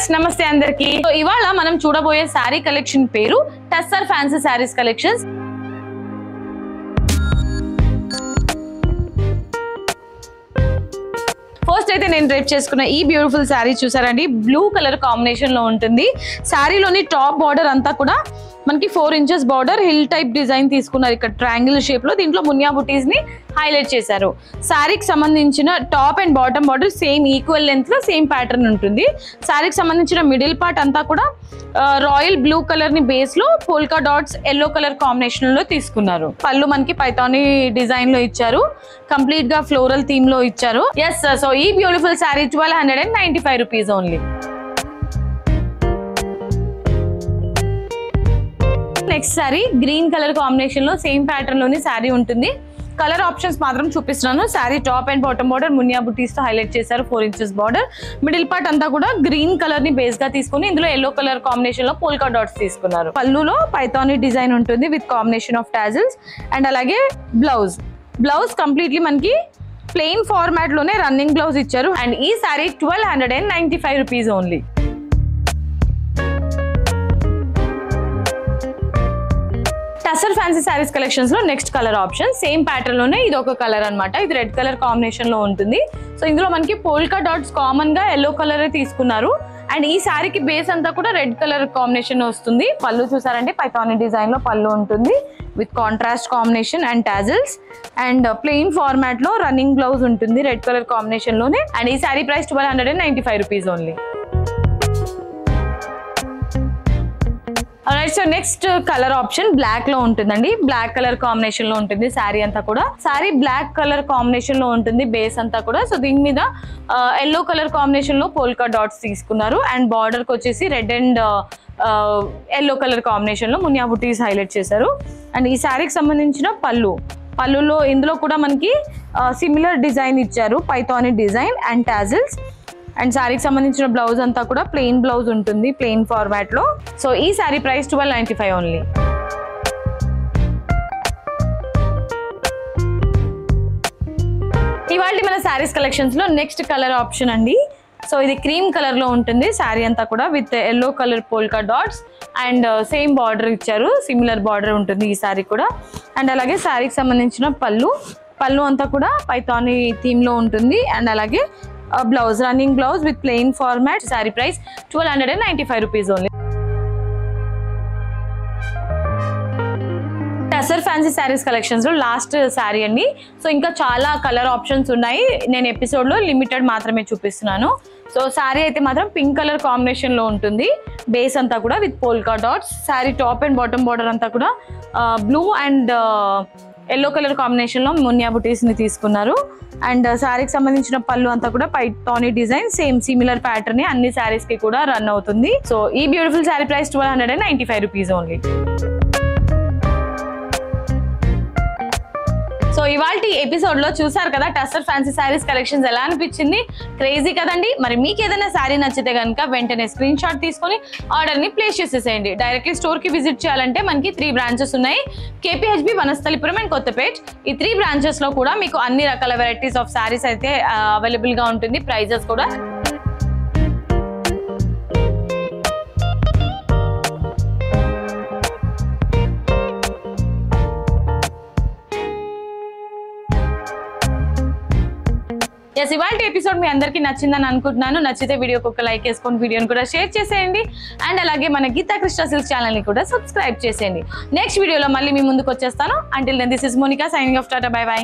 Viewers నమస్తే అందరికి. ఇవాళ మనం చూడబోయే సారీ కలెక్షన్ పేరు tussar fancy saris collections. First అయితే నేను డ్రైప్ చేసుకున్న ఈ బ్యూటిఫుల్ సారీ చూసారండి, బ్లూ కలర్ కాంబినేషన్ లో ఉంటుంది. సారీలోని టాప్ బార్డర్ అంతా కూడా మనకి 4 inches border hill type design తీసుకున్నారు. ఇక్కడ ట్రయాంగిల్ షేప్ లో దీంట్లో మునియా బుటీస్ ని హైలైట్ చేశారు. సారీకి సంబంధించిన top and bottom border same equal length లో సేమ్ ప్యాటర్న్ ఉంటుంది. సారీకి సంబంధించిన మిడిల్ పార్ట్ అంతా కూడా రాయల్ బ్లూ కలర్ ని బేస్ లో polka dots yellow colour combination లో తీసుకున్నారు. పళ్ళు మనకి పైథానీ డిజైన్ లో ఇచ్చారు, కంప్లీట్ గా ఫ్లోరల్ థీమ్ లో ఇచ్చారు. ఎస్, సో ఈ beautiful sorry 1295 rupees only. Next sorry green colour combination లో సేమ్ ప్యాటర్న్ లోని సారీ ఉంటుంది. కలర్ ఆప్షన్స్ మాత్రం చూపిస్తున్నాను. Sorry top and bottom border Muniya బుటీస్ తో హైలైట్ చేశారు. 4 inches బార్డర్. మిడిల్ పార్ట్ అంతా కూడా గ్రీన్ కలర్ ని బేస్ గా తీసుకుని ఇందులో ఎల్లో కలర్ కాంబినేషన్ లో పోల్కా డాట్స్ తీసుకున్నారు. పళ్ళులో పైథానీ డిజైన్ ఉంటుంది with combination of tassels. And అలాగే బ్లౌజ్ కంప్లీట్లీ మనకి ప్లెయిన్ ఫార్మాట్ లోనే రన్నింగ్ బ్లౌజ్ ఇచ్చారు. అండ్ ఈ sari 1295 rupees only. Tussar fancy saris collections లో next colour option same pattern లోనే ఇది ఒక కలర్ అన్నమాట. ఇది రెడ్ కలర్ కాంబినేషన్ లో ఉంటుంది. సో ఇందులో మనకి పోల్కా డాట్స్ కామన్ గా ఎల్లో కలర్ తీసుకున్నారు. అండ్ ఈ సారీకి బేస్ అంతా కూడా రెడ్ కలర్ కాంబినేషన్ వస్తుంది. పళ్ళు చూసారంటే పైథానీ డిజైన్ లో పళ్ళు ఉంటుంది with contrast combination and tassels. And plain format లో రన్నింగ్ బ్లౌజ్ ఉంటుంది రెడ్ కలర్ కాంబినేషన్ లోనే. అండ్ ఈ sari price 1295 rupees only. Right, so next colour option black లో ఉంటుందండి. బ్లాక్ కలర్ కాంబినేషన్ లో ఉంటుంది సారీ అంతా కూడా. సారీ బ్లాక్ కలర్ కాంబినేషన్ లో ఉంటుంది బేస్ అంతా కూడా. సో దీని మీద ఎల్లో కలర్ కాంబినేషన్ లో పోల్కా డాట్స్ తీసుకున్నారు. అండ్ బార్డర్ కి వచ్చేసి red and yellow colour combination లో మునియా బుటీస్ హైలైట్ చేశారు. అండ్ ఈ సారీకి సంబంధించిన పళ్ళులో ఇందులో కూడా మనకి సిమిలర్ డిజైన్ ఇచ్చారు, Paithani design and tassels. And సారీకి సంబంధించిన బ్లౌజ్ అంతా కూడా ప్లెయిన్ బ్లౌజ్ ఉంటుంది ప్లెయిన్ ఫార్మాట్ లో. సో ఈ సారీ ప్రైస్ 1295 ఓన్లీ. ఇవాళ మన సారీస్ కలెక్షన్స్ లో నెక్స్ట్ కలర్ ఆప్షన్ అండి. సో ఇది క్రీమ్ కలర్ లో ఉంటుంది సారీ అంతా కూడా with yellow colour polka dots and same border ఇచ్చారు, సిమిలర్ బార్డర్ ఉంటుంది ఈ సారీ కూడా. అండ్ అలాగే సారీకి సంబంధించిన పళ్ళు అంతా కూడా పైథానీ థీమ్ లో ఉంటుంది. అండ్ అలాగే blouse running blouse with plain format. Sorry price 1295 rupees only. Tussar fancy saris collections లో లాస్ట్ సారీ అండి. సో ఇంకా చాలా కలర్ ఆప్షన్స్ ఉన్నాయి, నేను ఎపిసోడ్ లో లిమిటెడ్ మాత్రమే చూపిస్తున్నాను. సో సారీ అయితే మాత్రం పింక్ కలర్ కాంబినేషన్ లో ఉంటుంది బేస్ అంతా కూడా with polka dots. Sorry top and bottom border అంతా కూడా blue and yellow colour combination లో మునియా బుటీస్ ని తీసుకున్నారు. అండ్ సారీకి సంబంధించిన పళ్ళు అంతా కూడా Paithani design same similar pattern అన్ని సారీస్ కి కూడా రన్ అవుతుంది. సో ఈ beautiful sorry price 1295 rupees only. So ఇవాల్టి ఎపిసోడ్ లో చూసారు కదా టస్సర్ ఫ్యాన్సీ సారీస్ కలెక్షన్స్ ఎలా అనిపించింది, క్రేజీ కదండి. మరి మీకు ఏదైనా సారీ నచ్చితే కనుక వెంటనే స్క్రీన్ షాట్ తీసుకొని ఆర్డర్ ని ప్లేస్ చేసేసేయండి. డైరెక్ట్లీ స్టోర్ కి విజిట్ చేయాలంటే మనకి 3 బ్రాంచెస్ ఉన్నాయి, KPHB, వనస్థలిపురం అండ్ కొత్తపేట్. ఈ 3 బ్రాంచెస్ లో కూడా మీకు అన్ని రకాల వెరైటీస్ ఆఫ్ సారీస్ అయితే అవైలబుల్ గా ఉంటుంది, ప్రైజెస్ కూడా. ఇవాళ ఎపిసోడ్ మీ అందరికీ నచ్చిందని అనుకుంటున్నాను. నచ్చితే వీడియోకి ఒక లైక్ వేసుకొని వీడియోని కూడా షేర్ చేసేయండి. అండ్ అలాగే మన గీతా కృష్ణ సిల్క్స్ ఛానల్ ని కూడా సబ్స్క్రైబ్ చేసేయండి. నెక్స్ట్ వీడియోలో మళ్ళీ మీ ముందుకు వచ్చేస్తాను. Until then this is Monica signing off. Tata, bye by.